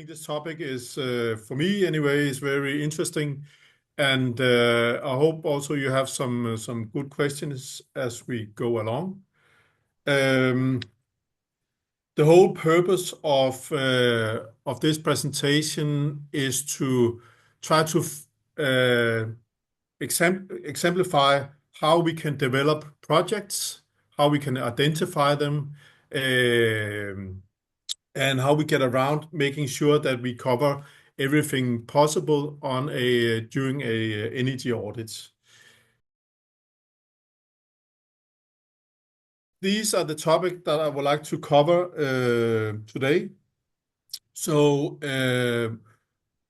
think this topic is, for me anyway, is very interesting, and I hope also you have some good questions as we go along. The whole purpose of this presentation is to try to exemplify how we can develop projects, how we can identify them, and how we get around making sure that we cover everything possible during a energy audit. These are the topics that I would like to cover today. So,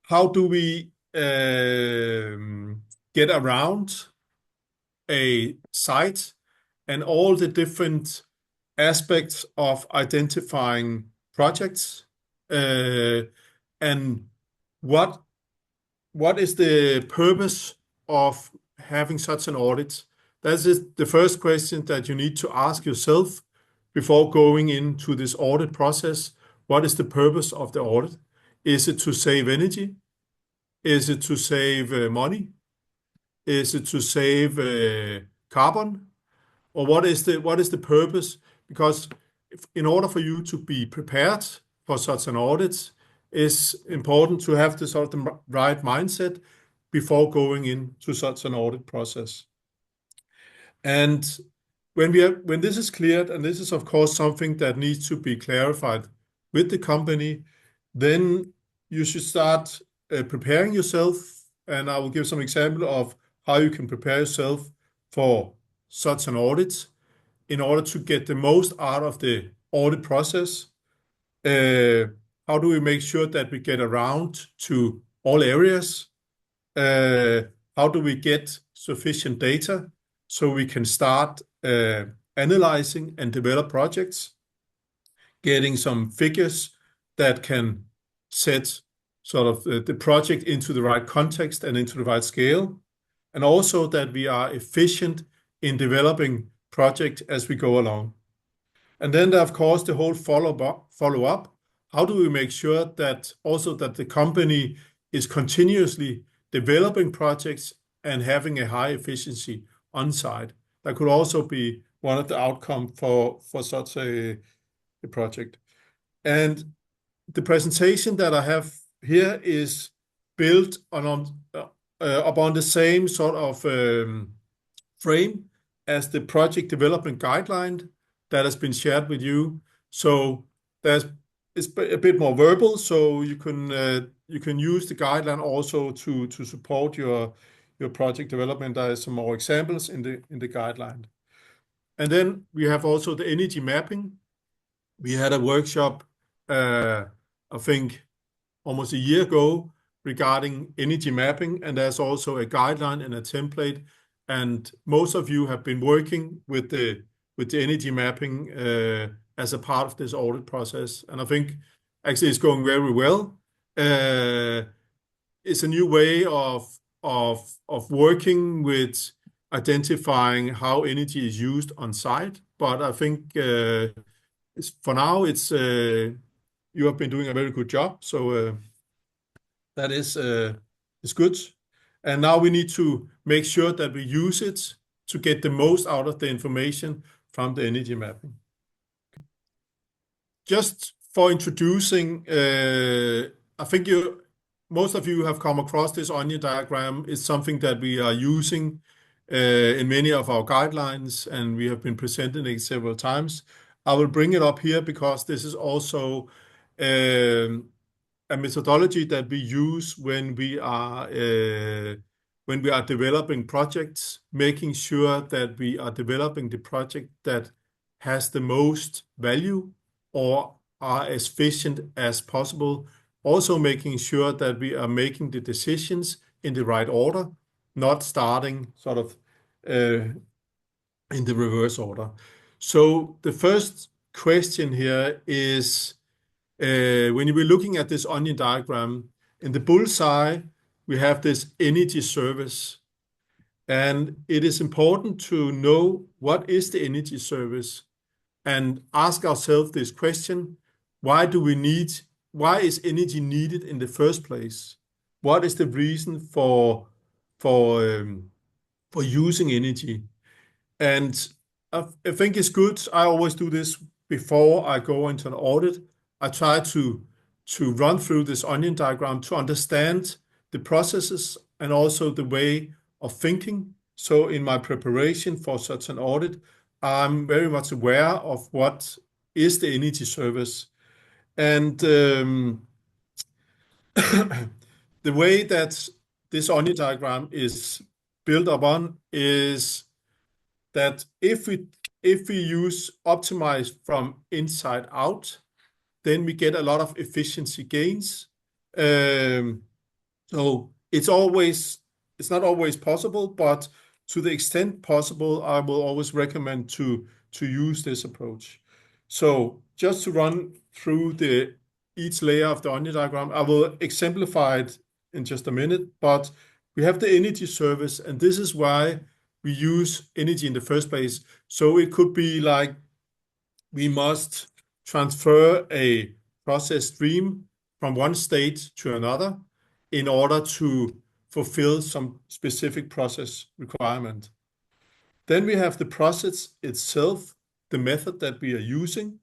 how do we get around a site and all the different aspects of identifying projects, and what is the purpose of having such an audit? That is the first question that you need to ask yourself before going into this audit process. What is the purpose of the audit? Is it to save energy? Is it to save money? Is it to save carbon? Or what is the purpose? Because in order for you to be prepared for such an audit, it's important to have the sort of right mindset before going into such an audit process. And when this is cleared, and this is of course something that needs to be clarified with the company, then you should start preparing yourself. And I will give some example of how you can prepare yourself for such an audit in order to get the most out of the audit process. How do we make sure that we get around to all areas? How do we get sufficient data so we can start analyzing and develop projects, getting some figures that can set sort of the project into the right context and into the right scale, and also that we are efficient in developing project as we go along. And then, of course, the whole follow-up. How do we make sure that also that the company is continuously developing projects and having a high efficiency on site? That could also be one of the outcomes for such a project. And the presentation that I have here is built upon the same sort of frame as the project development guideline that has been shared with you. So it's a bit more verbal, so you can use the guideline also to support your project development. There are some more examples in the guideline. And then we have also the energy mapping. We had a workshop, I think almost a year ago, regarding energy mapping, and there's also a guideline and a template. And most of you have been working with the energy mapping as a part of this audit process, and I think actually it's going very well. It's a new way of working with identifying how energy is used on site, but I think for now you have been doing a very good job, so that is good. And now we need to make sure that we use it to get the most out of the information from the energy mapping. Just for introducing, I think most of you have come across this onion diagram. It's something that we are using in many of our guidelines, and we have been presenting it several times. I will bring it up here because this is also a methodology that we use when we are developing projects, making sure that we are developing the project that has the most value or are as efficient as possible. Also making sure that we are making the decisions in the right order, not starting sort of in the reverse order. So the first question here is, when you were looking at this onion diagram, in the bullseye, we have this energy service. And it is important to know what is the energy service and ask ourselves this question: why do we need why is energy needed in the first place? What is the reason for using energy? And I think it's good. I always do this before I go into an audit. I try to run through this onion diagram to understand the processes and also the way of thinking. So in my preparation for such an audit, I'm very much aware of what is the energy service. And the way that this onion diagram is built upon is that if we use optimize from inside out, then we get a lot of efficiency gains. So it's not always possible, but to the extent possible, I will always recommend to use this approach. So just to run through each layer of the onion diagram, I will exemplify it in just a minute, but we have the energy service, and this is why we use energy in the first place. So it could be like we must transfer a process stream from one state to another in order to fulfill some specific process requirement. Then we have the process itself, the method that we are using.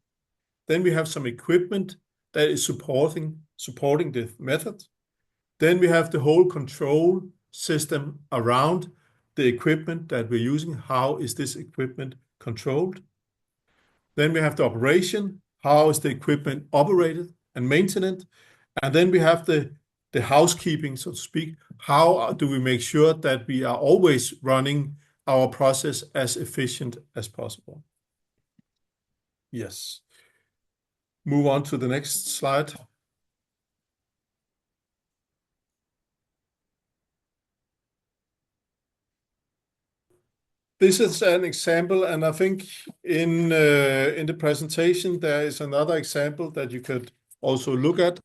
Then we have some equipment that is supporting the method. Then we have the whole control system around the equipment that we're using. How is this equipment controlled? Then we have the operation. How is the equipment operated and maintained? And then we have the housekeeping, so to speak. How do we make sure that we are always running our process as efficient as possible? Yes. Move on to the next slide. This is an example, and I think in the presentation there is another example that you could also look at.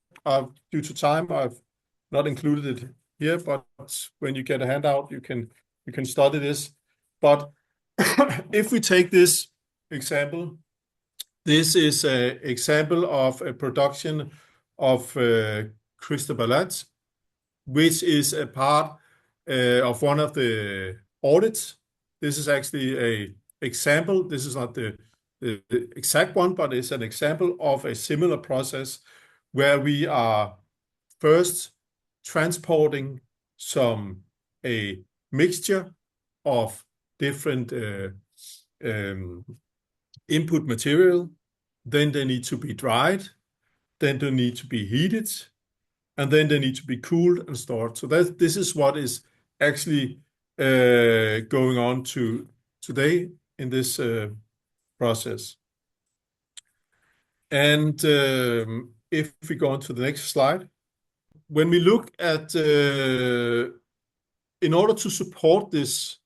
Due to time, I've not included it here, but when you get a handout, you can study this. But if we take this example, this is an example of a production of cristobalite, which is a part of one of the audits. This is actually an example. This is not the exact one, but it's an example of a similar process where we are first transporting a mixture of different input material. Then they need to be dried. Then they need to be heated. And then they need to be cooled and stored. So this is what is actually going on today in this process. And if we go on to the next slide, when we look at, in order to support this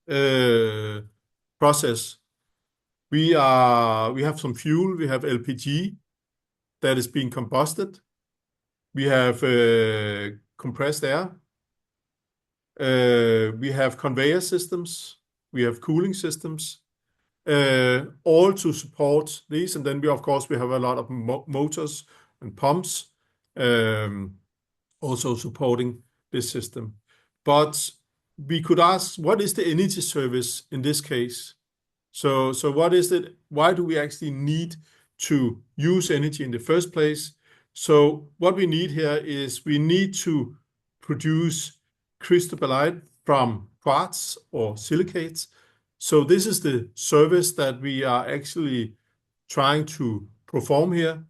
process, we have some fuel. We have LPG that is being combusted. We have compressed air. We have conveyor systems. We have cooling systems, all to support these. And then of course, we have a lot of motors and pumps also supporting this system. But we could ask, what is the energy service in this case? So what is it? Why do we actually need to use energy in the first place? So what we need here is we need to produce cristobalite from quartz or silicates. So this is the service that we are actually trying to perform here.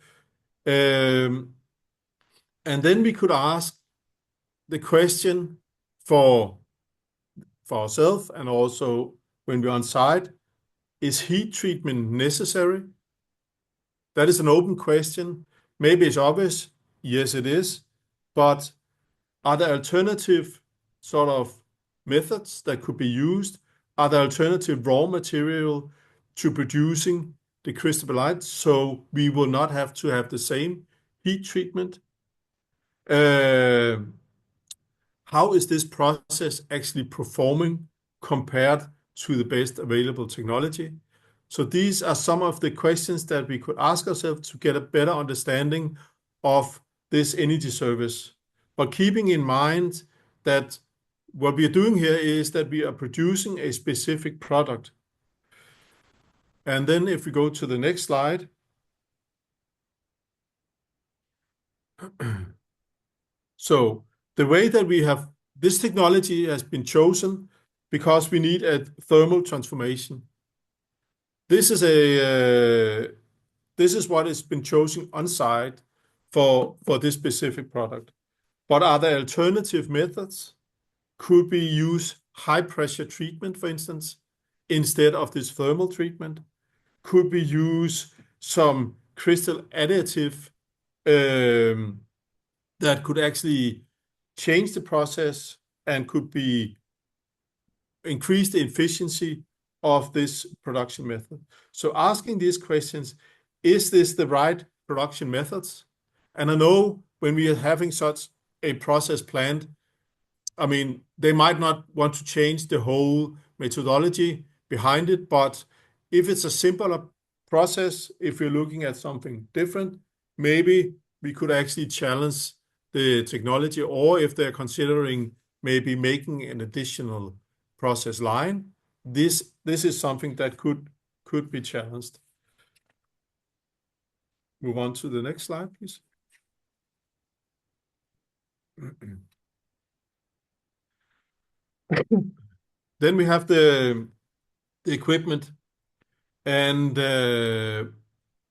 And then we could ask the question for ourselves and also when we're on site, is heat treatment necessary? That is an open question. Maybe it's obvious. Yes, it is. But are there alternative sort of methods that could be used? Are there alternative raw material to producing the cristobalite so we will not have to have the same heat treatment? How is this process actually performing compared to the best available technology? So these are some of the questions that we could ask ourselves to get a better understanding of this energy service. But keeping in mind that what we are doing here is that we are producing a specific product. And then if we go to the next slide, so the way that we have this technology has been chosen because we need a thermal transformation. This is what has been chosen on site for this specific product. But are there alternative methods? Could we use high pressure treatment, for instance, instead of this thermal treatment? Could we use some crystal additive that could actually change the process and could be increase the efficiency of this production method? So asking these questions, is this the right production methods? And I know when we are having such a process planned, I mean, they might not want to change the whole methodology behind it, but if it's a simpler process, if we're looking at something different, maybe we could actually challenge the technology, or if they're considering maybe making an additional process line, this is something that could be challenged. Move on to the next slide, please. Then we have the equipment, and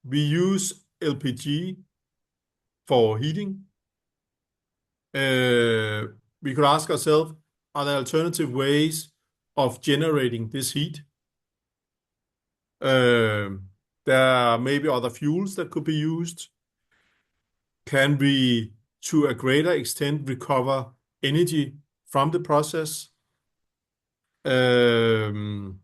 we use LPG for heating. We could ask ourselves, are there alternative ways of generating this heat? There are maybe other fuels that could be used. Can we, to a greater extent, recover energy from the process? And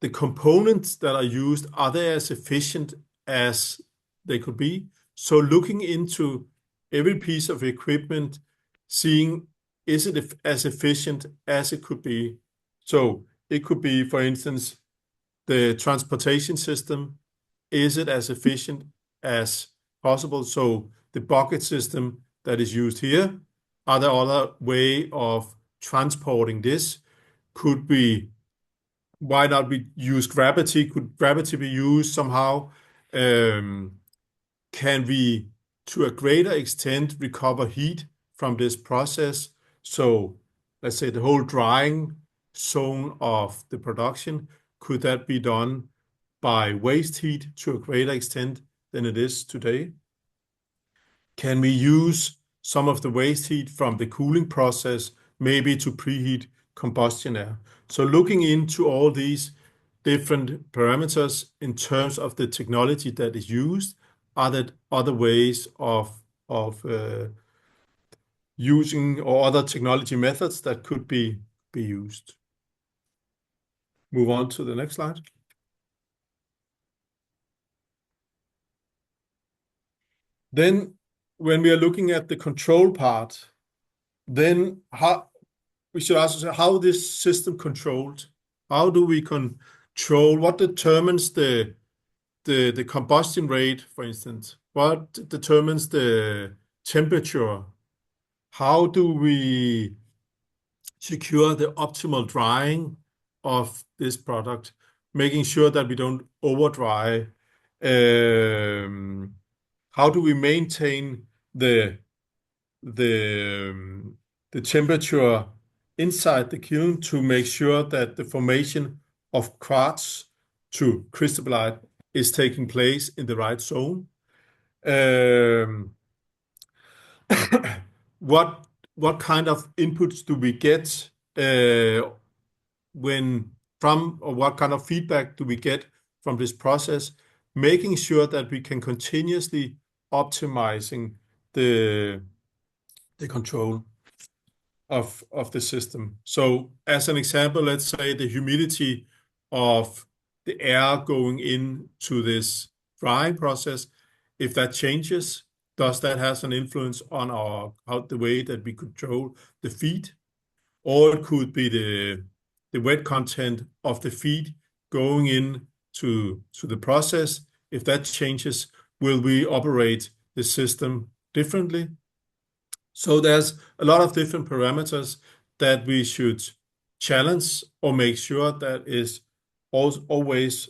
the components that are used, are they as efficient as they could be? So looking into every piece of equipment, seeing, is it as efficient as it could be? So it could be, for instance, the transportation system. Is it as efficient as possible? So the bucket system that is used here, are there other way of transporting this? Why not we use gravity? Could gravity be used somehow? Can we, to a greater extent, recover heat from this process? So let's say the whole drying zone of the production, could that be done by waste heat to a greater extent than it is today? Can we use some of the waste heat from the cooling process maybe to preheat combustion air? So looking into all these different parameters in terms of the technology that is used, are there other ways of using, or other technology methods that could be used? Move on to the next slide. Then when we are looking at the control part, then we should ask ourselves, how this system controlled? How do we control? What determines the combustion rate, for instance? What determines the temperature? How do we secure the optimal drying of this product, making sure that we don't over dry? How do we maintain the temperature inside the kiln to make sure that the formation of quartz to crystallite is taking place in the right zone? What kind of inputs do we get or what kind of feedback do we get from this process, making sure that we can continuously optimizing the control of the system. So as an example, let's say the humidity of the air going into this drying process, if that changes, does that have an influence on the way that we control the feed? Or it could be the wet content of the feed going in to the process. If that changes, will we operate the system differently? So there's a lot of different parameters that we should challenge or make sure that is always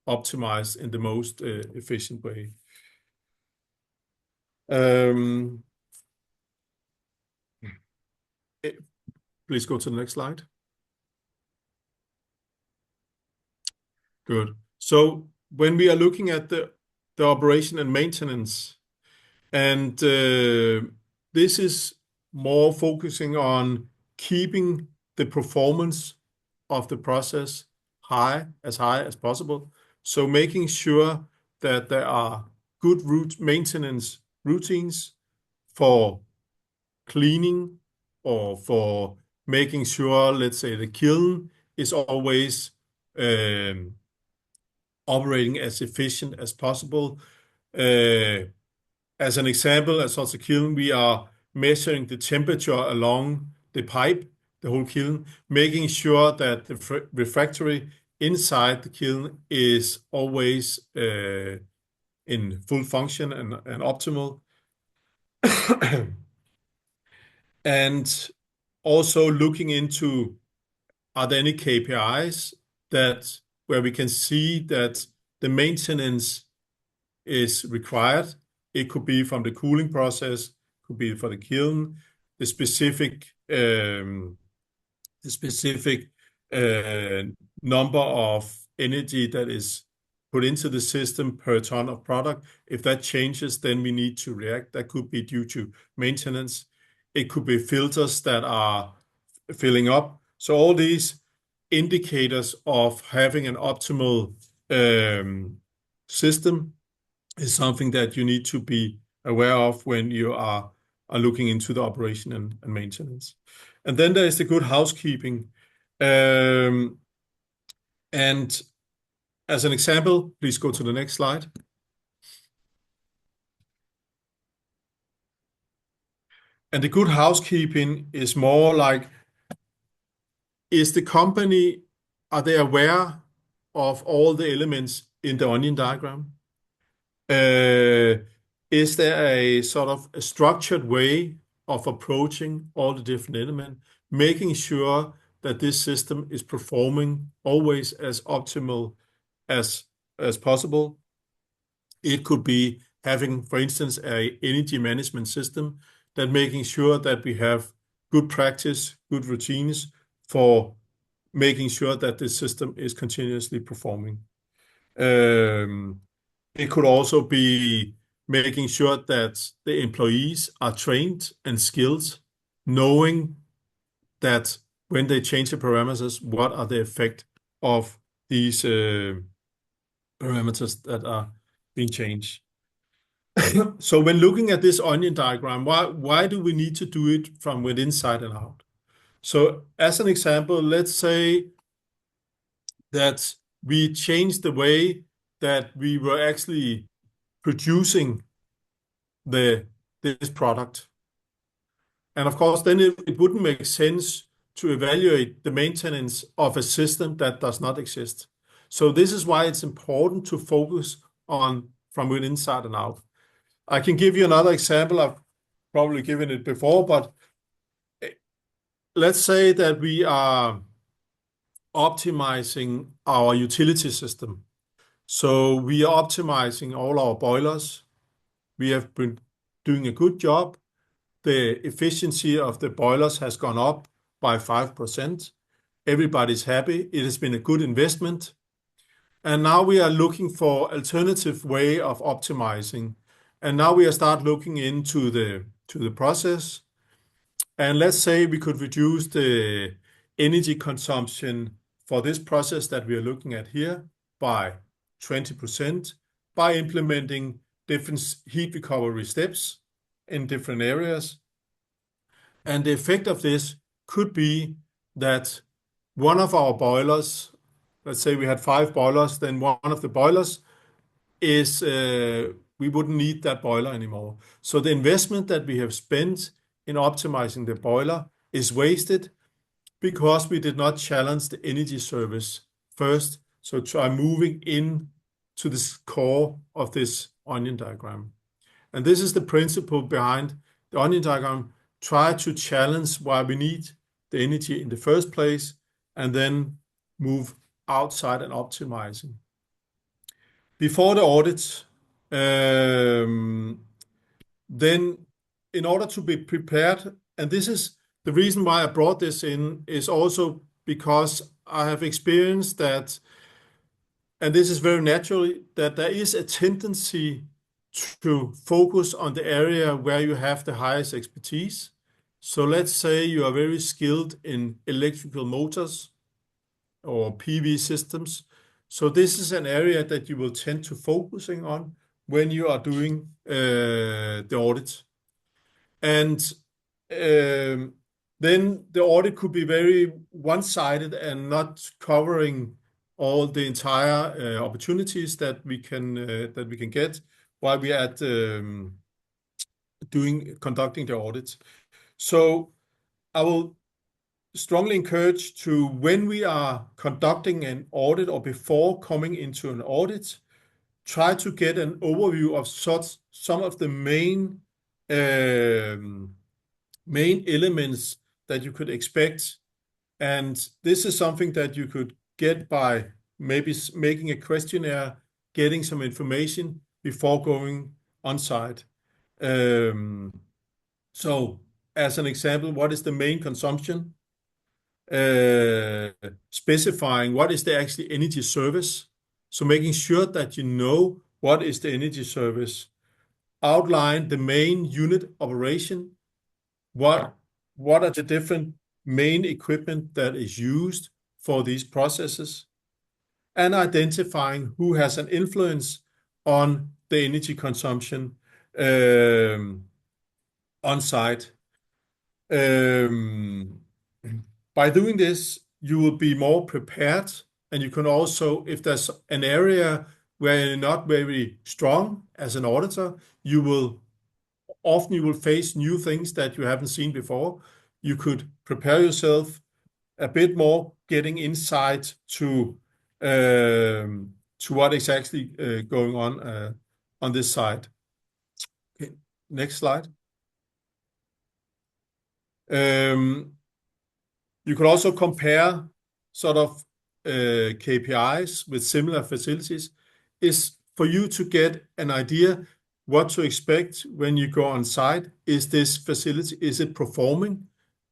optimized in the most efficient way. Please go to the next slide. Good. So when we are looking at the operation and maintenance, and this is more focusing on keeping the performance of the process high as possible. So making sure that there are good maintenance routines for cleaning or for making sure, let's say, the kiln is always operating as efficient as possible. As an example, at such a kiln, we are measuring the temperature along the pipe, the whole kiln, making sure that the refractory inside the kiln is always in full function and optimal. And also looking into, are there any KPIs where we can see that the maintenance is required? It could be from the cooling process, could be for the kiln, the specific number of energy that is put into the system per ton of product. If that changes, then we need to react. That could be due to maintenance. It could be filters that are filling up. So all these indicators of having an optimal system is something that you need to be aware of when you are looking into the operation and maintenance. And then there is the good housekeeping. And as an example, please go to the next slide. And the good housekeeping is more like, is the company, are they aware of all the elements in the onion diagram? Is there a sort of a structured way of approaching all the different elements, making sure that this system is performing always as optimal as possible? It could be having, for instance, an energy management system that making sure that we have good practice, good routines for making sure that this system is continuously performing. It could also be making sure that the employees are trained and skilled, knowing that when they change the parameters, what are the effect of these parameters that are being changed. So when looking at this onion diagram, why do we need to do it from within, inside, and out? So as an example, let's say that we changed the way that we were actually producing this product. And of course, then it wouldn't make sense to evaluate the maintenance of a system that does not exist. So this is why it's important to focus on from within, inside, and out. I can give you another example. I've probably given it before, but let's say that we are optimizing our utility system. So we are optimizing all our boilers. We have been doing a good job. The efficiency of the boilers has gone up by 5%. Everybody's happy. It has been a good investment. And now we are looking for alternative way of optimizing. And now we are start looking into the process. And let's say we could reduce the energy consumption for this process that we are looking at here by 20% by implementing different heat recovery steps in different areas. And the effect of this could be that one of our boilers, let's say we had 5 boilers, then one of the boilers is, we wouldn't need that boiler anymore. So the investment that we have spent in optimizing the boiler is wasted because we did not challenge the energy service first. So try moving in to the core of this onion diagram. And this is the principle behind the onion diagram. Try to challenge why we need the energy in the first place, and then move outside and optimizing. Before the audit, then in order to be prepared, and this is the reason why I brought this in, is also because I have experienced that, and this is very natural, that there is a tendency to focus on the area where you have the highest expertise. So let's say you are very skilled in electrical motors or PV systems. So this is an area that you will tend to focusing on when you are doing the audit. And then the audit could be very one-sided and not covering all the entire opportunities that we can get while we are at conducting the audit. So I will strongly encourage to, when we are conducting an audit or before coming into an audit, try to get an overview of some of the main elements that you could expect. And this is something that you could get by maybe making a questionnaire, getting some information before going on site. So as an example, what is the main consumption? Specifying what is the actually energy service. So making sure that you know what is the energy service. Outline the main unit operation. What are the different main equipment that is used for these processes? And identifying who has an influence on the energy consumption on site. By doing this, you will be more prepared, and you can also, if there's an area where you're not very strong as an auditor, you will face new things that you haven't seen before. You could prepare yourself a bit more, getting insight to what is actually going on this side. Okay, next slide. You could also compare sort of KPIs with similar facilities, is for you to get an idea what to expect when you go on site. Is this facility, is it performing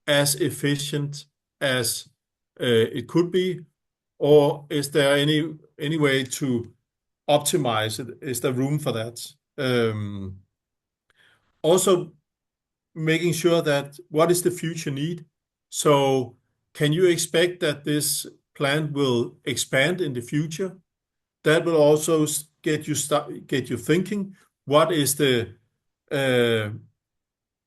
as efficient as it could be? Or is there any way to optimize it? Is there room for that? Also, making sure that what is the future need? So can you expect that this plant will expand in the future? That will also get you thinking. What is in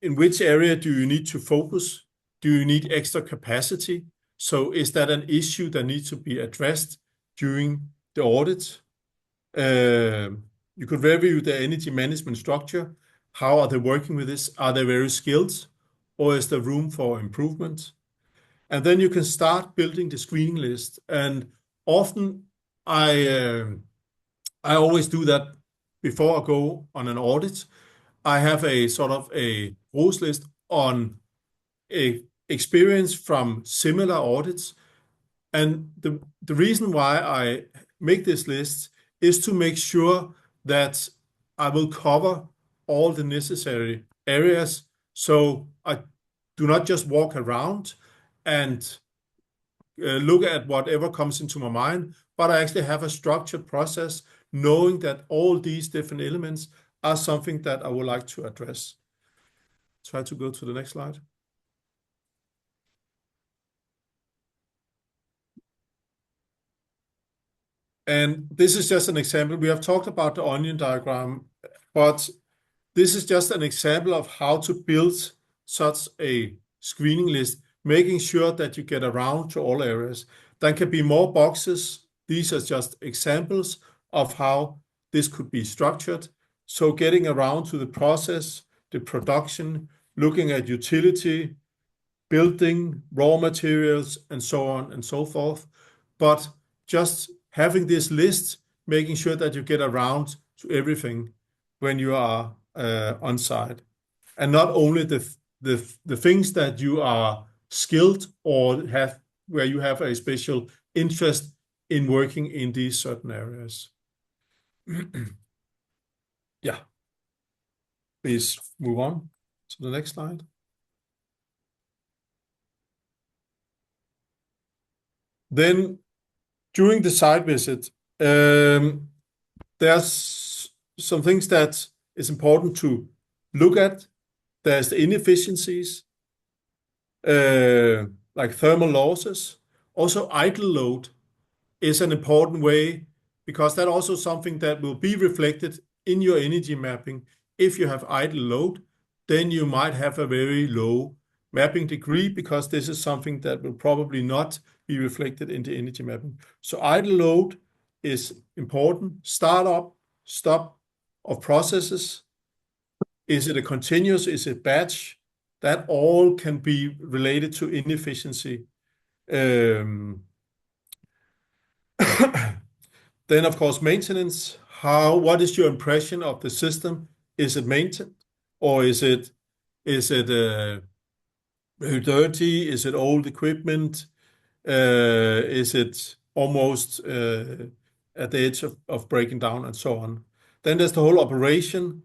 which area do you need to focus? Do you need extra capacity? So is that an issue that needs to be addressed during the audit? You could review the energy management structure. How are they working with this? Are they very skilled, or is there room for improvement? And then you can start building the screening list. And often I always do that before I go on an audit. I have a sort of a rules list on a experience from similar audits. And the reason why I make this list is to make sure that I will cover all the necessary areas. So I do not just walk around and look at whatever comes into my mind, but I actually have a structured process, knowing that all these different elements are something that I would like to address. Try to go to the next slide. And this is just an example. We have talked about the onion diagram, but this is just an example of how to build such a screening list, making sure that you get around to all areas. There can be more boxes. These are just examples of how this could be structured. So getting around to the process, the production, looking at utility, building, raw materials, and so on and so forth. But just having this list making sure that you get around to everything when you are on site, and not only the things that you are skilled or have where you have a special interest in working in these certain areas. Yeah, please move on to the next slide. Then during the site visit, there's some things that is important to look at. There's the inefficiencies, like thermal losses. Also, idle load is an important way because that's also something that will be reflected in your energy mapping. If you have idle load, then you might have a very low mapping degree because this is something that will probably not be reflected in the energy mapping. So idle load is important. Startup, stop of processes. Is it a continuous? Is it batch? That all can be related to inefficiency. Then, of course, maintenance. What is your impression of the system? Is it maintained or is it very dirty? Is it old equipment? Is it almost at the edge of breaking down and so on? Then there's the whole operation,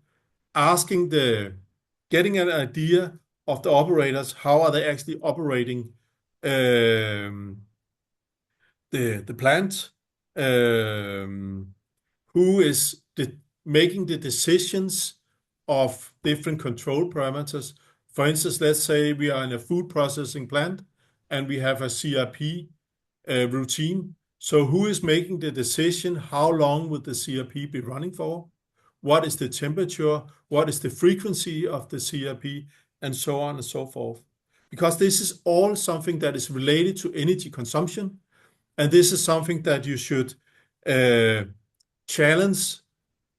getting an idea of the operators. How are they actually operating the plant? Who is making the decisions of different control parameters? For instance, let's say we are in a food processing plant and we have a CRP routine. So who is making the decision? How long will the CRP be running for? What is the temperature? What is the frequency of the CRP? And so on and so forth. Because this is all something that is related to energy consumption. And this is something that you should challenge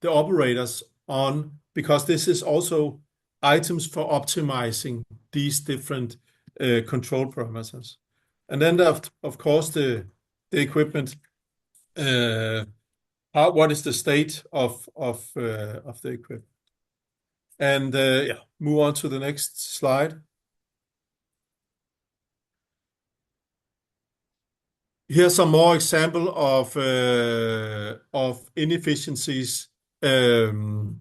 the operators on, because this is also items for optimizing these different control parameters. And then, of course, the equipment. What is the state of the equipment? And yeah, move on to the next slide. Here's some more example of inefficiencies. There's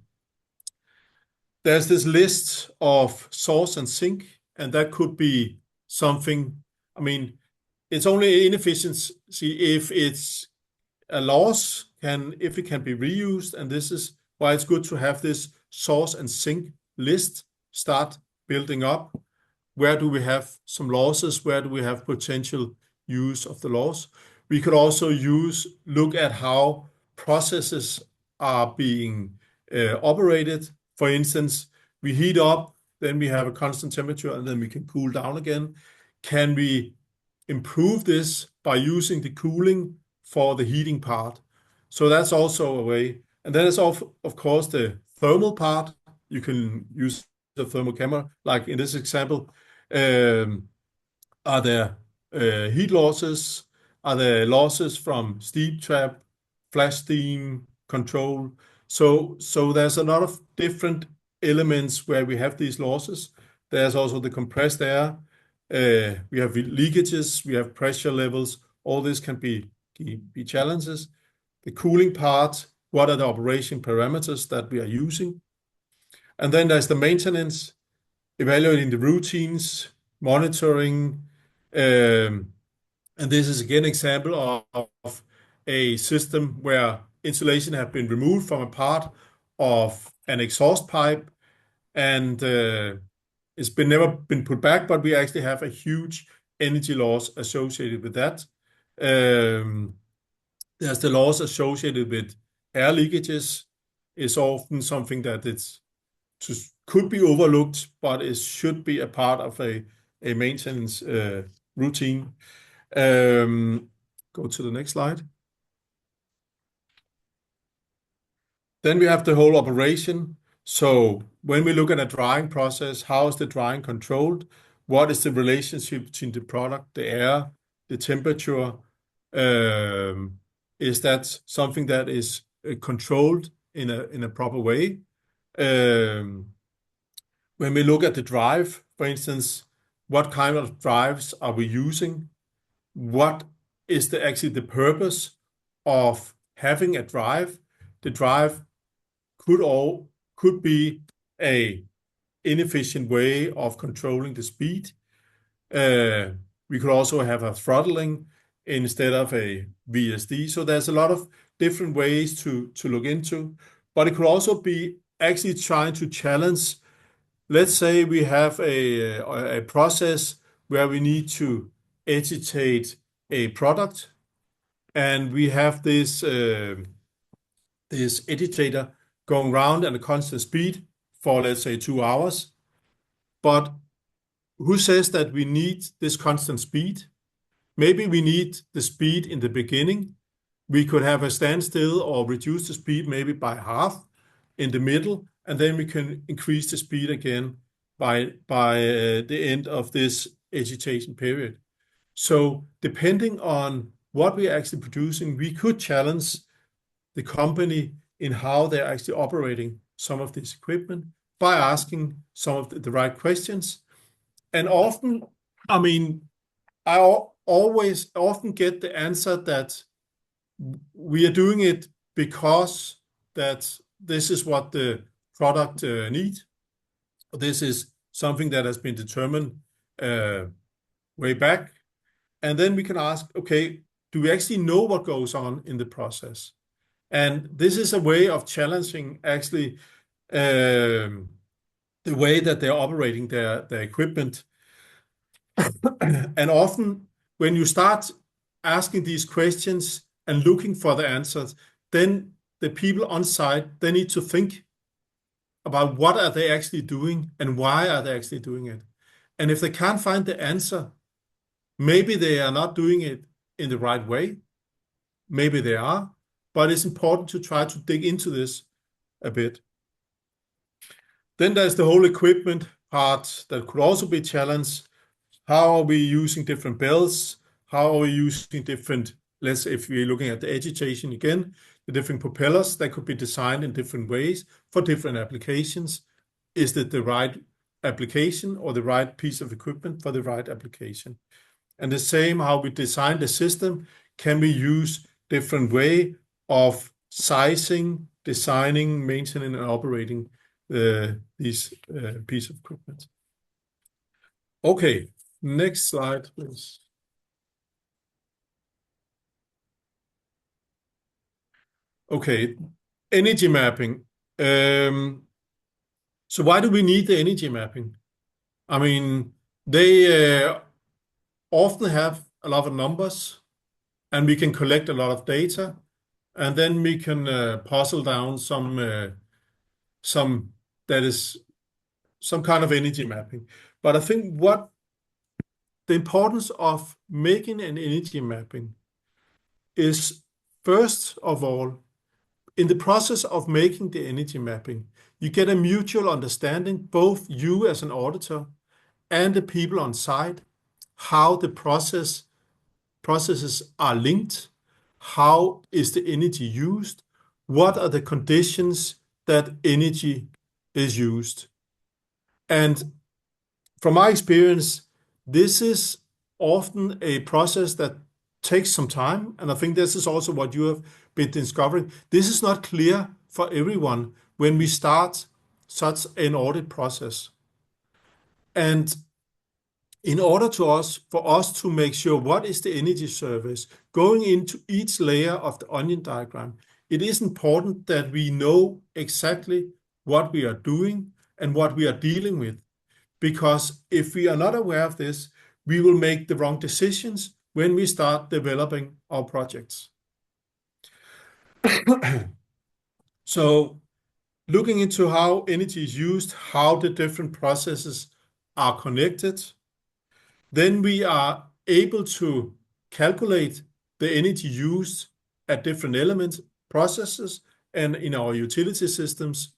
this list of source and sink, and that could be something. I mean, it's only inefficiency if it's a loss, if it can be reused, and this is why it's good to have this source and sink list start building up. Where do we have some losses? Where do we have potential use of the loss? We could also look at how processes are being operated. For instance, we heat up, then we have a constant temperature, and then we can cool down again. Can we improve this by using the cooling for the heating part? So that's also a way. And then there's of course the thermal part. You can use the thermal camera, like in this example. Are there heat losses? Are there losses from steam trap, flash steam control? So there's a lot of different elements where we have these losses. There's also the compressed air. We have leakages. We have pressure levels. All this can be challenges. The cooling part. What are the operation parameters that we are using? And then there's the maintenance, evaluating the routines, monitoring. And this is again an example of a system where insulation have been removed from a part of an exhaust pipe, and it's never been put back, but we actually have a huge energy loss associated with that. There's the loss associated with air leakages. Is often something that could be overlooked, but it should be a part of a maintenance routine. Go to the next slide. Then we have the whole operation. So when we look at a drying process, how is the drying controlled? What is the relationship between the product, the air, the temperature? Is that something that is controlled in a proper way? When we look at the drive, for instance, what kind of drives are we using? What is actually the purpose of having a drive? The drive could be a inefficient way of controlling the speed. We could also have a throttling instead of a VSD. So there's a lot of different ways to look into, but it could also be actually trying to challenge. Let's say we have a process where we need to agitate a product, and we have this agitator going around at a constant speed for, let's say, 2 hours. But who says that we need this constant speed? Maybe we need the speed in the beginning. We could have a standstill or reduce the speed maybe by half in the middle, and then we can increase the speed again by the end of this agitation period. So depending on what we are actually producing, we could challenge the company in how they're actually operating some of this equipment by asking some of the right questions. And often, I mean, I often get the answer that we are doing it because that this is what the product needs. This is something that has been determined way back. And then we can ask, okay, do we actually know what goes on in the process? And this is a way of challenging actually the way that they're operating their equipment. And often when you start asking these questions and looking for the answers, then the people on site, they need to think about what are they actually doing and why are they actually doing it. And if they can't find the answer, maybe they are not doing it in the right way. Maybe they are, but it's important to try to dig into this a bit. Then there's the whole equipment part that could also be challenged. How are we using different belts? How are we using different, let's say if we're looking at the agitation again, the different propellers that could be designed in different ways for different applications. Is it the right application or the right piece of equipment for the right application? And the same, how we design the system, can we use different way of sizing, designing, maintaining, and operating these piece of equipment. Okay, next slide, please. Okay, energy mapping. So why do we need the energy mapping? I mean, they often have a lot of numbers, and we can collect a lot of data, and then we can puzzle down some that is some kind of energy mapping. But I think what the importance of making an energy mapping is, first of all, in the process of making the energy mapping, you get a mutual understanding, both you as an auditor and the people on site, how the processes are linked, how is the energy used, what are the conditions that energy is used. And from my experience, this is often a process that takes some time, and I think this is also what you have been discovering. This is not clear for everyone when we start such an audit process. And in order for us to make sure what is the energy service going into each layer of the onion diagram, it is important that we know exactly what we are doing and what we are dealing with. Because if we are not aware of this, we will make the wrong decisions when we start developing our projects. So looking into how energy is used, how the different processes are connected, then we are able to calculate the energy used at different elements, processes, and in our utility systems.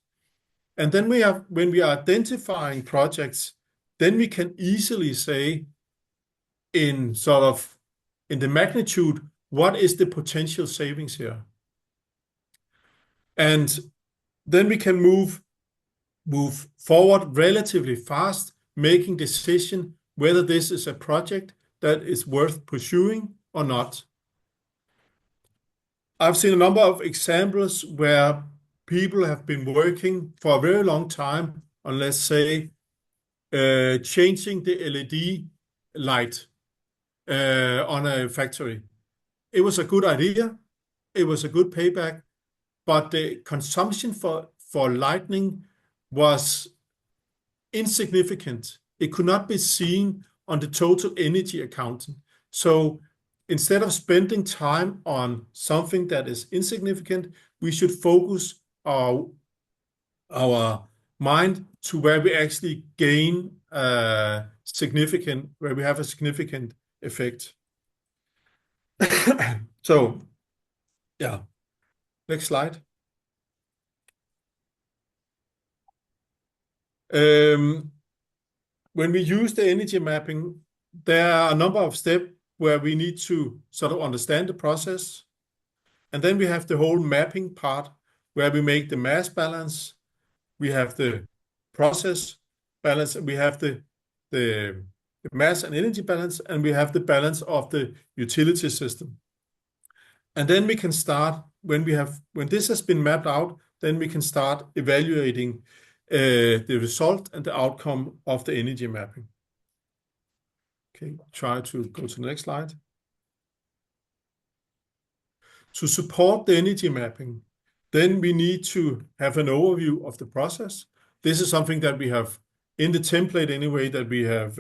And then when we are identifying projects, then we can easily say in the magnitude, what is the potential savings here? And then we can move forward relatively fast, making decision whether this is a project that is worth pursuing or not. I've seen a number of examples where people have been working for a very long time on, let's say, changing the LED light on a factory. It was a good idea. It was a good payback, but the consumption for lighting was insignificant. It could not be seen on the total energy accounting. So instead of spending time on something that is insignificant, we should focus our mind to where we actually gain where we have a significant effect. So, yeah. Next slide. When we use the energy mapping, there are a number of steps where we need to sort of understand the process. And then we have the whole mapping part where we make the mass balance. We have the process balance, and we have the mass and energy balance, and we have the balance of the utility system. And then we can start, when this has been mapped out, then we can start evaluating the result and the outcome of the energy mapping. Okay, try to go to the next slide. To support the energy mapping, then we need to have an overview of the process. This is something that we have in the template anyway that we have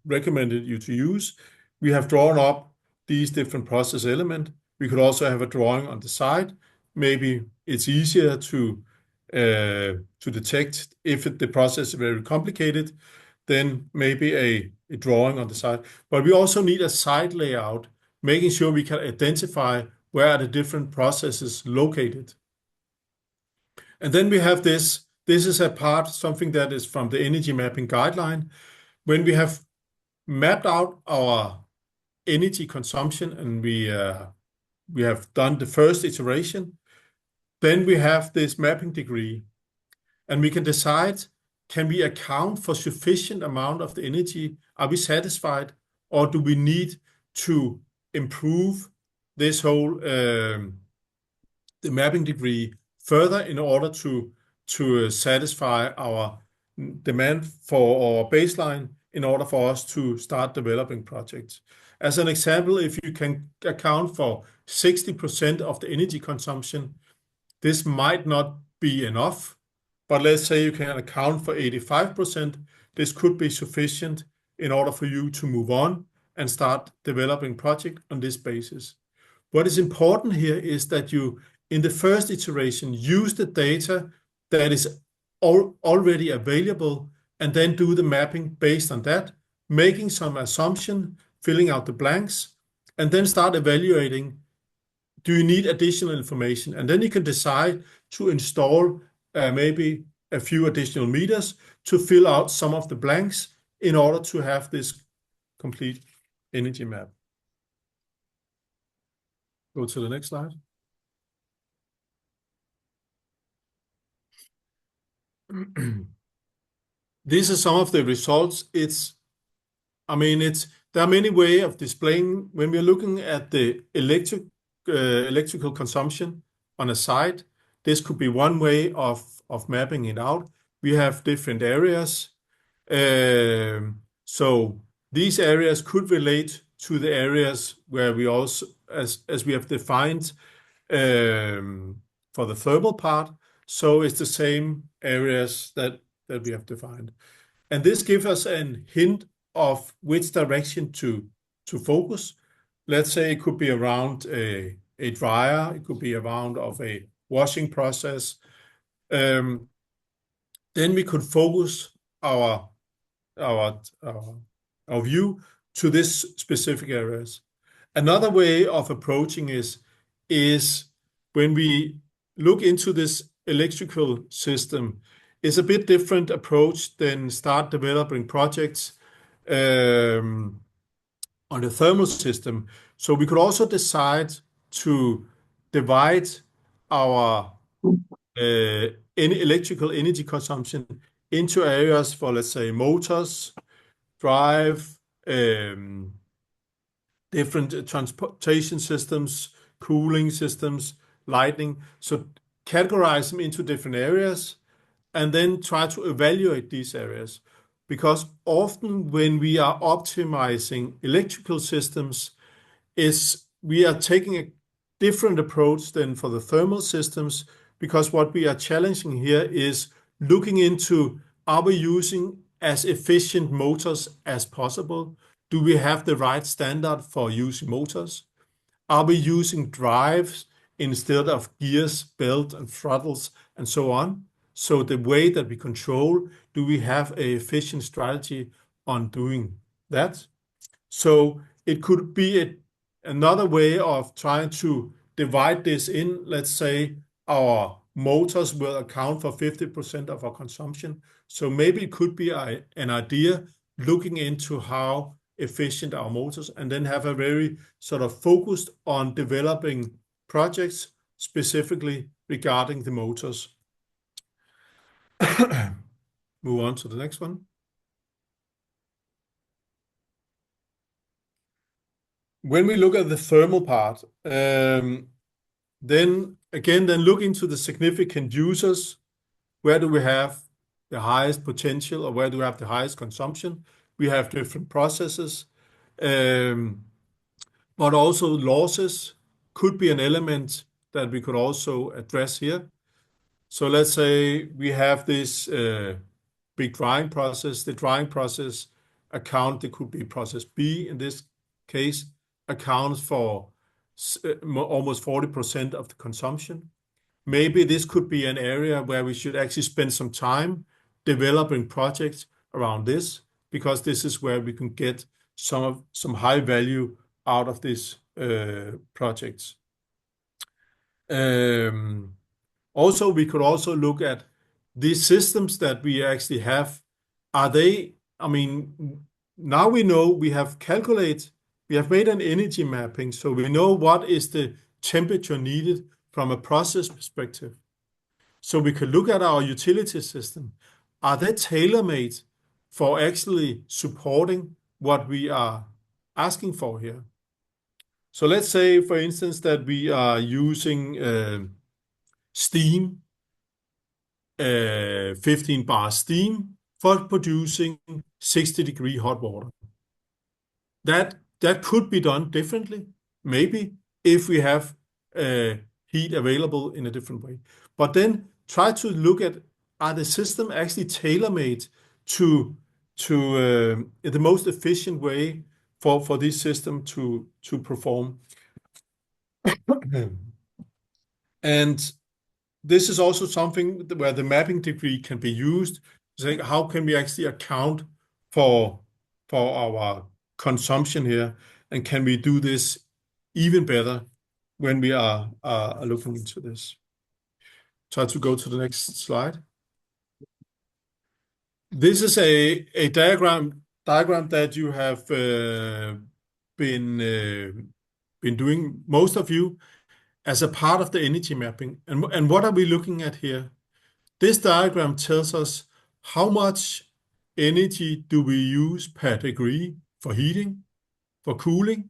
recommended you to use. We have drawn up these different process elements. We could also have a drawing on the side. Maybe it's easier to detect if the process is very complicated, then maybe a drawing on the side. But we also need a site layout, making sure we can identify where are the different processes located. And then we have this. This is a part, something that is from the energy mapping guideline. When we have mapped out our energy consumption and we have done the first iteration, then we have this mapping degree, and we can decide, can we account for sufficient amount of the energy? Are we satisfied, or do we need to improve this whole the mapping degree further in order to satisfy our demand for our baseline in order for us to start developing projects? As an example, if you can account for 60% of the energy consumption, this might not be enough, but let's say you can account for 85%. This could be sufficient in order for you to move on and start developing project on this basis. What is important here is that you, in the first iteration, use the data that is already available and then do the mapping based on that, making some assumption, filling out the blanks, and then start evaluating, do you need additional information? And then you can decide to install maybe a few additional meters to fill out some of the blanks in order to have this complete energy map. Go to the next slide. These are some of the results. There are many ways of displaying. When we're looking at the electrical consumption on a site, this could be one way of mapping it out. We have different areas. So these areas could relate to the areas where we also, as we have defined for the thermal part, so it's the same areas that we have defined. And this gives us a hint of which direction to focus. Let's say it could be around a dryer, it could be around of a washing process. Then we could focus our view to this specific areas. Another way of approaching is when we look into this electrical system, is a bit different approach than start developing projects on the thermal system. So we could also decide to divide our any electrical energy consumption into areas for, let's say, motors, drive, different transportation systems, cooling systems, lighting. So categorize them into different areas and then try to evaluate these areas. Because often when we are optimizing electrical systems, we are taking a different approach than for the thermal systems, because what we are challenging here is looking into, are we using as efficient motors as possible? Do we have the right standard for using motors? Are we using drives instead of gears, belt, and throttles, and so on? So the way that we control, do we have an efficient strategy on doing that? So it could be another way of trying to divide this in. Let's say our motors will account for 50% of our consumption. So maybe it could be an idea looking into how efficient our motors, and then have a very sort of focused on developing projects specifically regarding the motors. Move on to the next one. When we look at the thermal part, then look into the significant users. Where do we have the highest potential, or where do we have the highest consumption? We have different processes, but also losses could be an element that we could also address here. So let's say we have this big drying process. The drying process it could be process B in this case, accounts for almost 40% of the consumption. Maybe this could be an area where we should actually spend some time developing projects around this, because this is where we can get some high value out of these projects. Also, we could also look at these systems that we actually have. Now we know we have made an energy mapping, so we know what is the temperature needed from a process perspective. So we could look at our utility system. Are they tailor-made for actually supporting what we are asking for here? So let's say, for instance, that we are using steam, 15 bar steam for producing 60-degree hot water. That could be done differently, maybe, if we have heat available in a different way. But then try to look at, are the system actually tailor-made to the most efficient way for this system to perform. And this is also something where the mapping degree can be used to say, how can we actually account for our consumption here, and can we do this even better when we are looking into this? Try to go to the next slide. This is a diagram that you have been doing, most of you, as a part of the energy mapping. And what are we looking at here? This diagram tells us how much energy do we use per degree for heating, for cooling,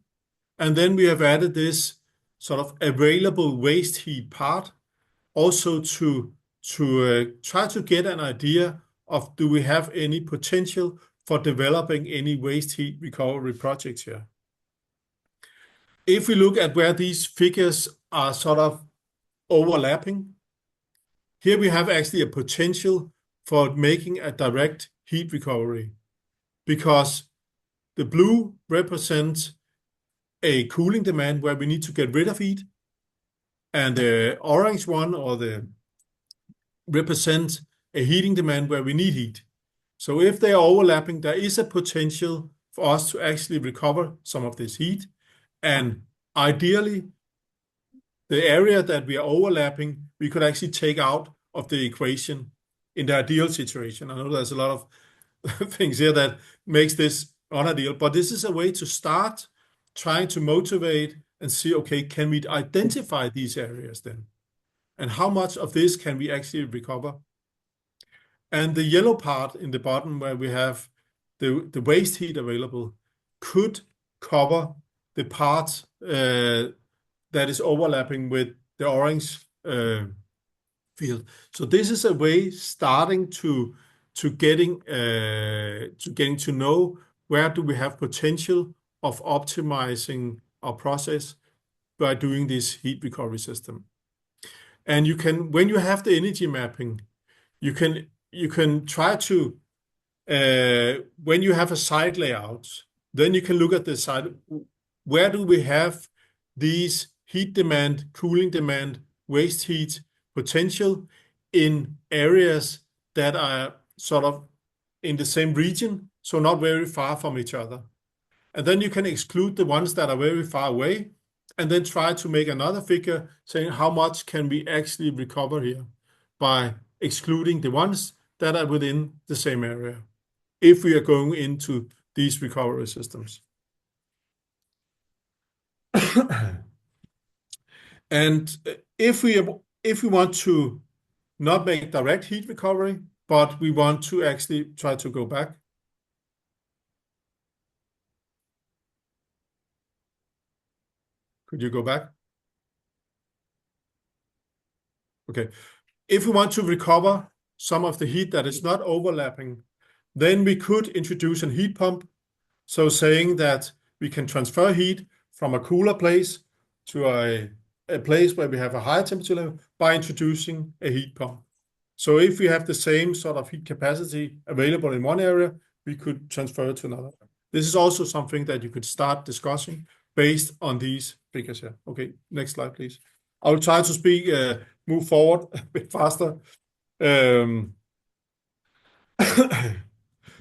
and then we have added this sort of available waste heat part, also to try to get an idea of, do we have any potential for developing any waste heat recovery projects here. If we look at where these figures are sort of overlapping, here we have actually a potential for making a direct heat recovery, because the blue represents a cooling demand where we need to get rid of heat, and the orange one, represents a heating demand where we need heat. So if they are overlapping, there is a potential for us to actually recover some of this heat. And ideally, the area that we are overlapping, we could actually take out of the equation in the ideal situation. I know there's a lot of things here that makes this unideal, but this is a way to start trying to motivate and see, okay, can we identify these areas then? And how much of this can we actually recover? And the yellow part in the bottom where we have the waste heat available could cover the part that is overlapping with the orange field. So this is a way starting to getting to know where do we have potential of optimizing our process by doing this heat recovery system. And you can, when you have the energy mapping, you can try to when you have a site layout, then you can look at the site. Where do we have these heat demand, cooling demand, waste heat potential in areas that are sort of in the same region, so not very far from each other. And then you can exclude the ones that are very far away, and then try to make another figure saying how much can we actually recover here by excluding the ones that are within the same area, if we are going into these recovery systems. And if we want to not make direct heat recovery, but we want to actually try to go back. Could you go back? Okay. If we want to recover some of the heat that is not overlapping, then we could introduce a heat pump. So saying that we can transfer heat from a cooler place to a place where we have a higher temperature level by introducing a heat pump. So if we have the same sort of heat capacity available in one area, we could transfer it to another. This is also something that you could start discussing based on these figures here. Okay, next slide, please. I will try to move forward a bit faster.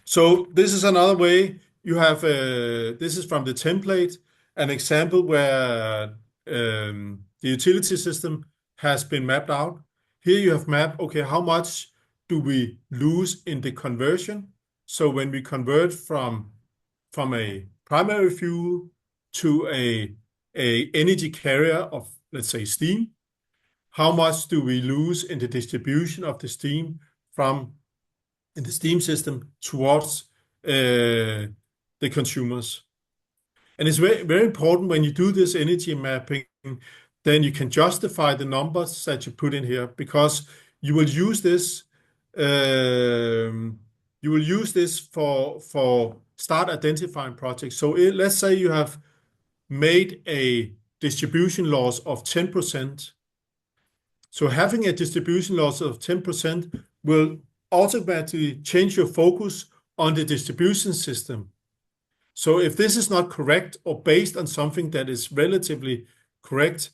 So this is another way. You have this is from the template, an example where the utility system has been mapped out. Here you have mapped, okay, how much do we lose in the conversion? So when we convert from a primary fuel to a energy carrier of, let's say, steam, how much do we lose in the distribution of the steam from in the steam system towards the consumers? And it's very, very important when you do this energy mapping, then you can justify the numbers that you put in here, because you will use this for start identifying projects. So let's say you have made a distribution loss of 10%. So having a distribution loss of 10% will automatically change your focus on the distribution system. So if this is not correct or based on something that is relatively correct,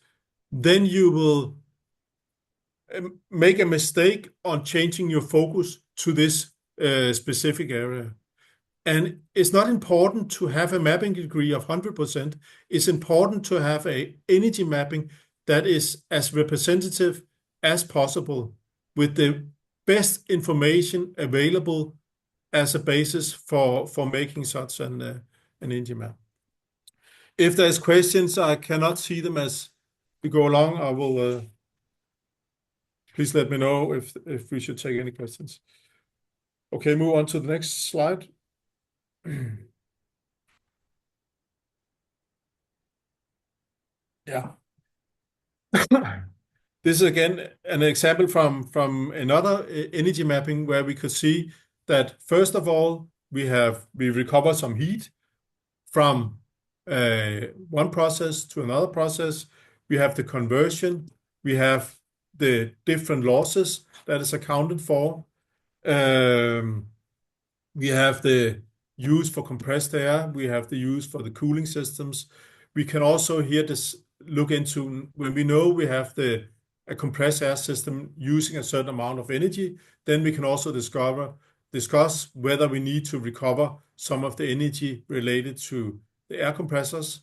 then you will make a mistake on changing your focus to this specific area. And it's not important to have a mapping degree of 100%. It's important to have an energy mapping that is as representative as possible with the best information available as a basis for making such an energy map. If there's questions, I cannot see them as we go along. I will please let me know if we should take any questions. Okay, move on to the next slide. Yeah. This is again an example from another energy mapping where we could see that first of all we recover some heat from one process to another process. We have the conversion. We have the different losses that is accounted for. We have the use for compressed air. We have the use for the cooling systems. We can also here look into when we know we have a compressed air system using a certain amount of energy, then we can also discuss whether we need to recover some of the energy related to the air compressors.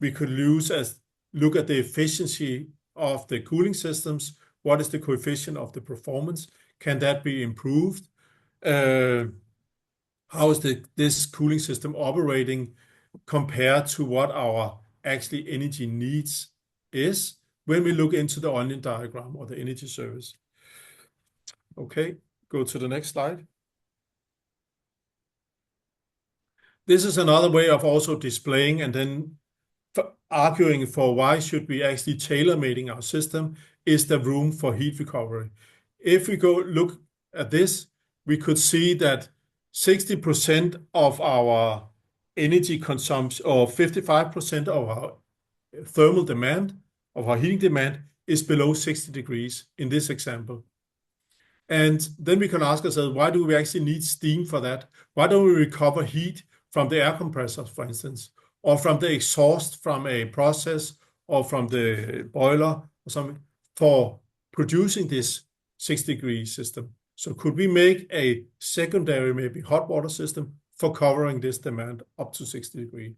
We could look at the efficiency of the cooling systems. What is the coefficient of the performance? Can that be improved? How is this cooling system operating compared to what our actually energy needs is when we look into the onion diagram or the energy service. Okay, go to the next slide. This is another way of also displaying and then arguing for why should we actually tailor-making our system. Is there room for heat recovery? If we go look at this, we could see that 60% of our energy consumption or 55% of our thermal demand, of our heating demand, is below 60 degrees in this example. And then we can ask ourselves, why do we actually need steam for that? Why don't we recover heat from the air compressors, for instance, or from the exhaust from a process or from the boiler or something for producing this 6-degree system? So could we make a secondary, maybe hot water system for covering this demand up to 60 degrees?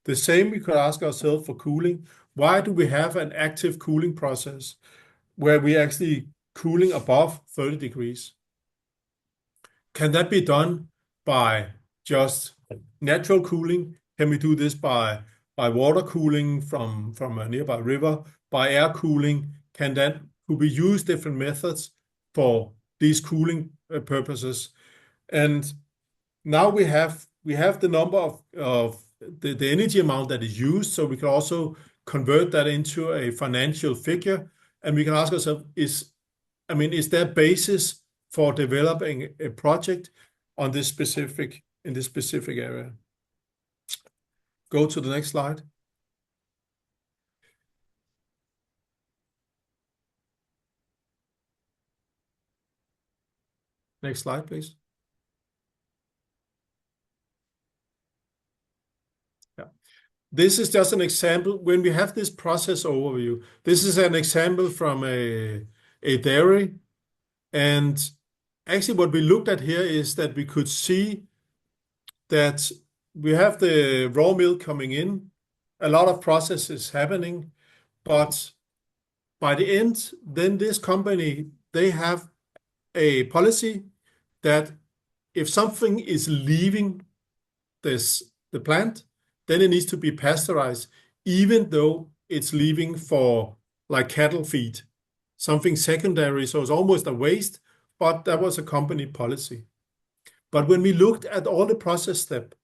The same we could ask ourselves for cooling. Why do we have an active cooling process where we actually cooling above 30 degrees? Can that be done by just natural cooling? Can we do this by water cooling from a nearby river, by air cooling? Could we use different methods for these cooling purposes? And now we have the number of the energy amount that is used, so we can also convert that into a financial figure, and we can ask ourselves, is there a basis for developing a project on this specific area? Go to the next slide. Next slide, please. Yeah. This is just an example. When we have this process overview, this is an example from a dairy. And actually what we looked at here is that we could see that we have the raw milk coming in, a lot of processes happening, but by the end, then this company, they have a policy that if something is leaving the plant, then it needs to be pasteurized, even though it's leaving for like cattle feed, something secondary. So it's almost a waste, but that was a company policy. But when we looked at all the process steps,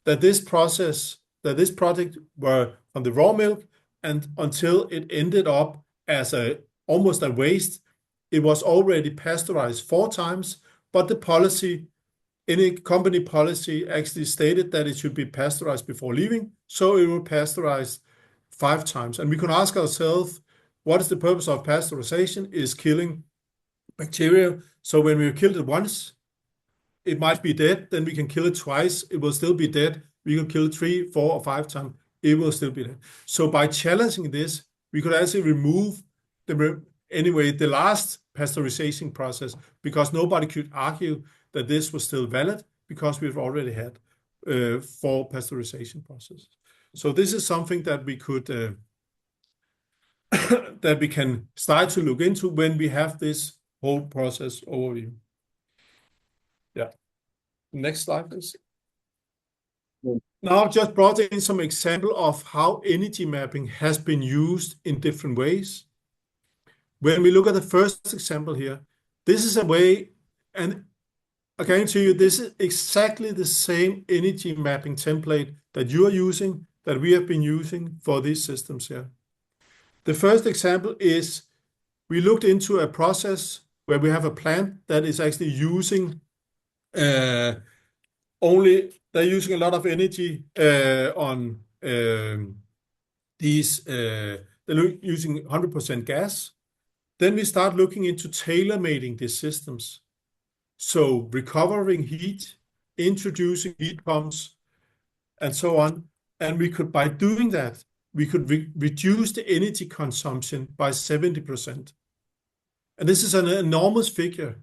that this product were from the raw milk and until it ended up as almost a waste, it was already pasteurized 4 times, but the policy, any company policy actually stated that it should be pasteurized before leaving, so it will pasteurize 5 times. And we can ask ourselves, what is the purpose of pasteurization? Is killing bacteria. So when we kill it once, it might be dead, then we can kill it twice, it will still be dead. We can kill it 3, 4, or 5 times, it will still be dead. So by challenging this, we could actually remove the last pasteurization process, because nobody could argue that this was still valid, because we've already had 4 pasteurization processes. So this is something that we could that we can start to look into when we have this whole process overview. Yeah. Next slide, please. Now I've just brought in some example of how energy mapping has been used in different ways. When we look at the first example here, this is a way, and I guarantee you this is exactly the same energy mapping template that you are using, that we have been using for these systems here. The first example is we looked into a process where we have a plant that is actually using they're using a lot of energy on these, they're using 100% gas. Then we start looking into tailor-making these systems. So recovering heat, introducing heat pumps, and so on. And we could, by doing that, we could reduce the energy consumption by 70%. And this is an enormous figure.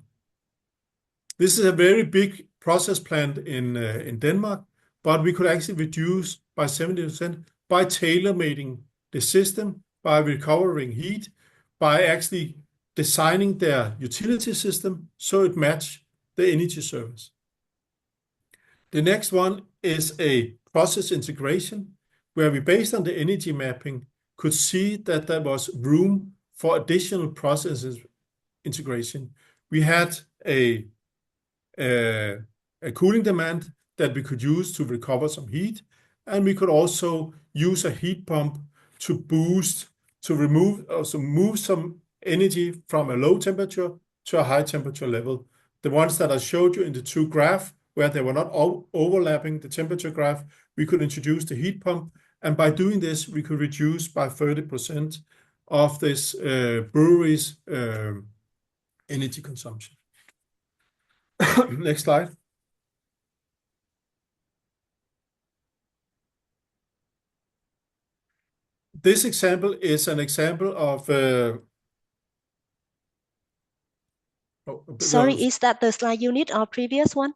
This is a very big process plant in Denmark, but we could actually reduce by 70% by tailor-making the system, by recovering heat, by actually designing their utility system so it matches the energy service. The next one is a process integration, where we, based on the energy mapping, could see that there was room for additional processes integration. We had a cooling demand that we could use to recover some heat, and we could also use a heat pump to move some energy from a low temperature to a high temperature level. The ones that I showed you in the two graphs, where they were not overlapping the temperature graph, we could introduce the heat pump, and by doing this, we could reduce by 30% of this brewery's energy consumption. Next slide. This example is an example of Sorry, is that the slide you need or previous one?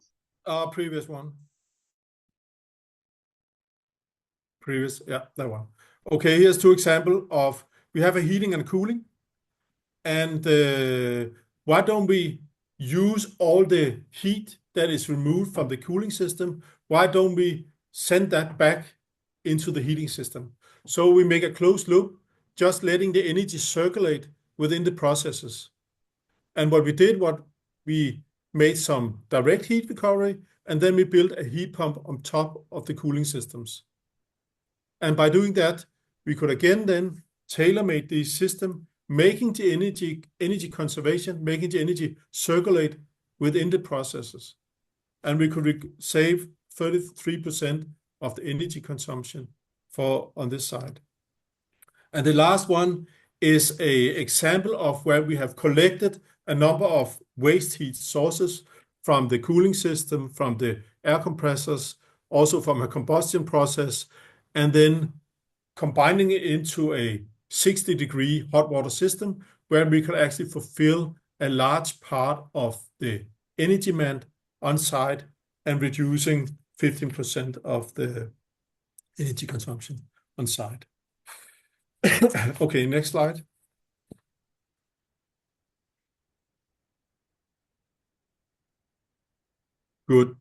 Previous one. Previous, yeah, that one. Okay, here's two examples of, we have a heating and cooling. And why don't we use all the heat that is removed from the cooling system? Why don't we send that back into the heating system? So we make a closed loop, just letting the energy circulate within the processes. And what we made some direct heat recovery, and then we built a heat pump on top of the cooling systems. And by doing that, we could again then tailor-make the system, making the energy conservation, making the energy circulate within the processes. And we could save 33% of the energy consumption on this side. And the last one is an example of where we have collected a number of waste heat sources from the cooling system, from the air compressors, also from a combustion process, and then combining it into a 60-degree hot water system, where we could actually fulfill a large part of the energy demand on site and reducing 15% of the energy consumption on site. Okay, next slide. Good.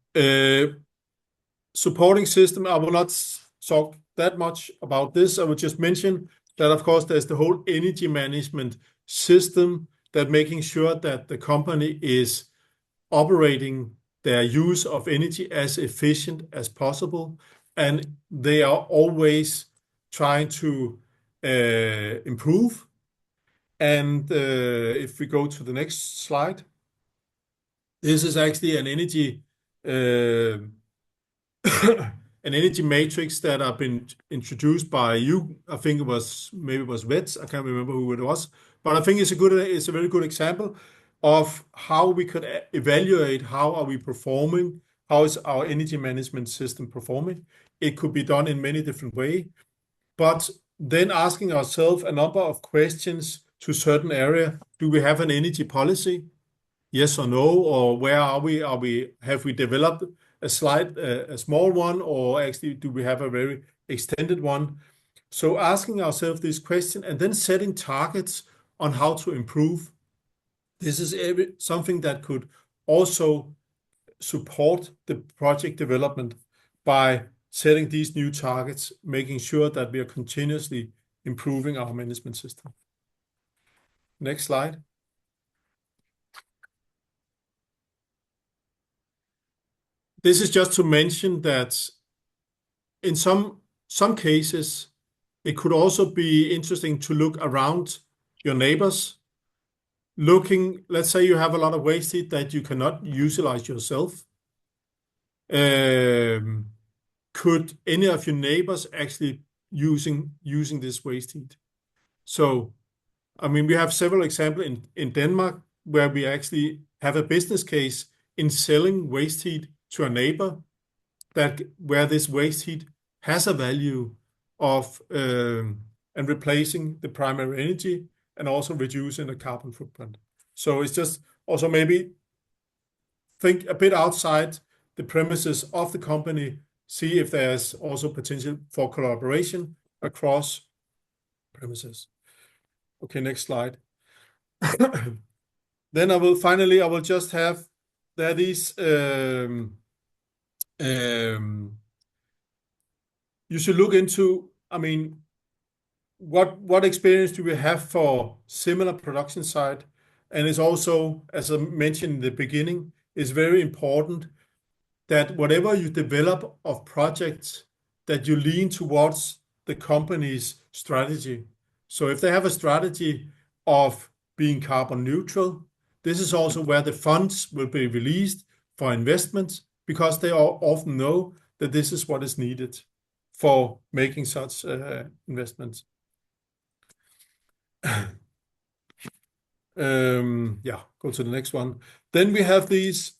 Supporting system, I will not talk that much about this. I will just mention that, of course, there's the whole energy management system, that making sure that the company is operating their use of energy as efficient as possible, and they are always trying to improve. And if we go to the next slide, this is actually an energy an energy matrix that have been introduced by you. I think maybe it was Vets. I can't remember who it was, but I think it's a very good example of how we could evaluate how are we performing, how is our energy management system performing. It could be done in many different ways, but then asking ourselves a number of questions to certain area. Do we have an energy policy? Yes or no? Or where are we? Have we developed a small one, or actually do we have a very extended one? So asking ourselves this question and then setting targets on how to improve. This is something that could also support the project development by setting these new targets, making sure that we are continuously improving our management system. Next slide. This is just to mention that in some cases, it could also be interesting to look around your neighbors. Let's say you have a lot of waste heat that you cannot utilize yourself. Could any of your neighbors actually using this waste heat? So, I mean, we have several examples in Denmark where we actually have a business case in selling waste heat to a neighbor, where this waste heat has a value of and replacing the primary energy and also reducing the carbon footprint. So it's just also maybe think a bit outside the premises of the company, see if there's also potential for collaboration across premises. Okay, next slide. Then I will just have these you should look into, I mean, what experience do we have for similar production site? And it's also, as I mentioned in the beginning, it's very important that whatever you develop of projects, that you lean towards the company's strategy. So if they have a strategy of being carbon neutral, this is also where the funds will be released for investments, because they often know that this is what is needed for making such investments. Yeah, go to the next one. Then we have these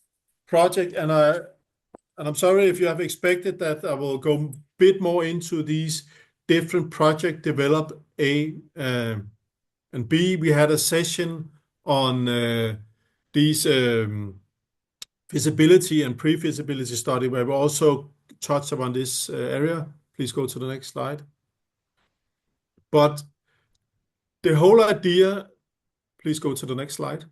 project, and I'm sorry if you have expected that I will go a bit more into these different project develop A and B. We had a session on these feasibility and pre-feasibility study where we also touched upon this area. Please go to the next slide. But the whole idea, please go to the next slide.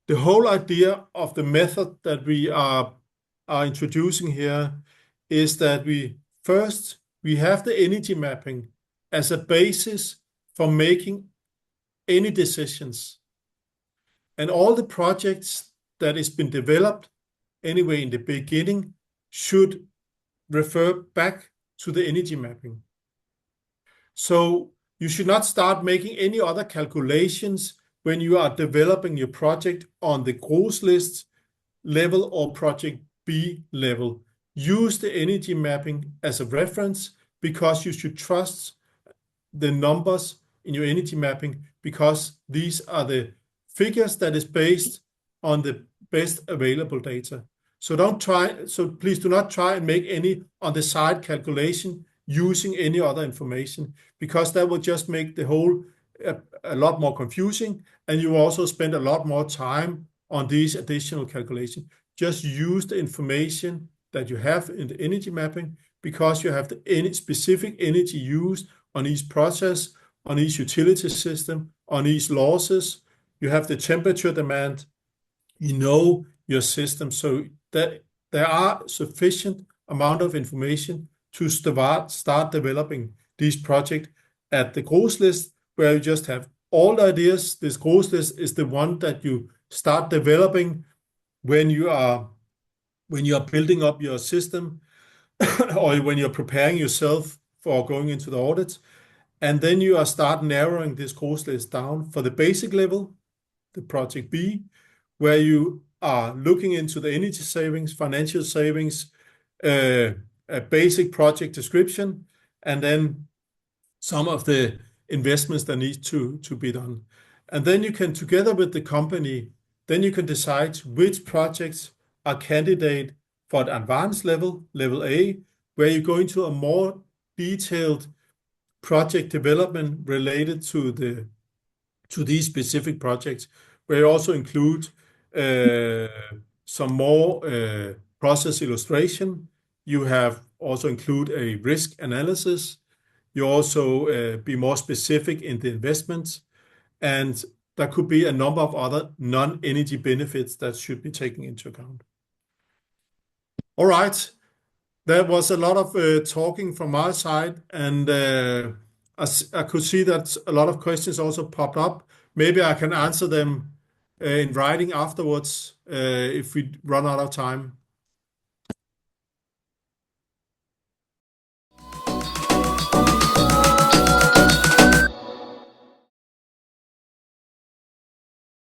The whole idea of the method that we are introducing here is that we have the energy mapping as a basis for making any decisions. And all the projects that has been developed anyway in the beginning should refer back to the energy mapping. So you should not start making any other calculations when you are developing your project on the gross list level or project B level. Use the energy mapping as a reference, because you should trust the numbers in your energy mapping, because these are the figures that is based on the best available data. So please do not try and make any on the side calculation using any other information, because that will just make the whole a lot more confusing, and you will also spend a lot more time on these additional calculations. Just use the information that you have in the energy mapping, because you have the specific energy used on each process, on each utility system, on each losses. You have the temperature demand, you know your system, so that there are sufficient amount of information to start developing these projects at the gross list, where you just have all the ideas. This gross list is the one that you start developing when you are building up your system or when you're preparing yourself for going into the audit. And then you start narrowing this gross list down for the basic level, the project B, where you are looking into the energy savings, financial savings, a basic project description, and then some of the investments that need to be done. And then you can, together with the company, then you can decide which projects are candidate for the advanced level, level A, where you go into a more detailed project development related to these specific projects, where you also include some more process illustration. You have also include a risk analysis. You also be more specific in the investments, and there could be a number of other non-energy benefits that should be taken into account. All right, there was a lot of talking from my side, and I could see that a lot of questions also popped up. Maybe I can answer them in writing afterwards if we run out of time.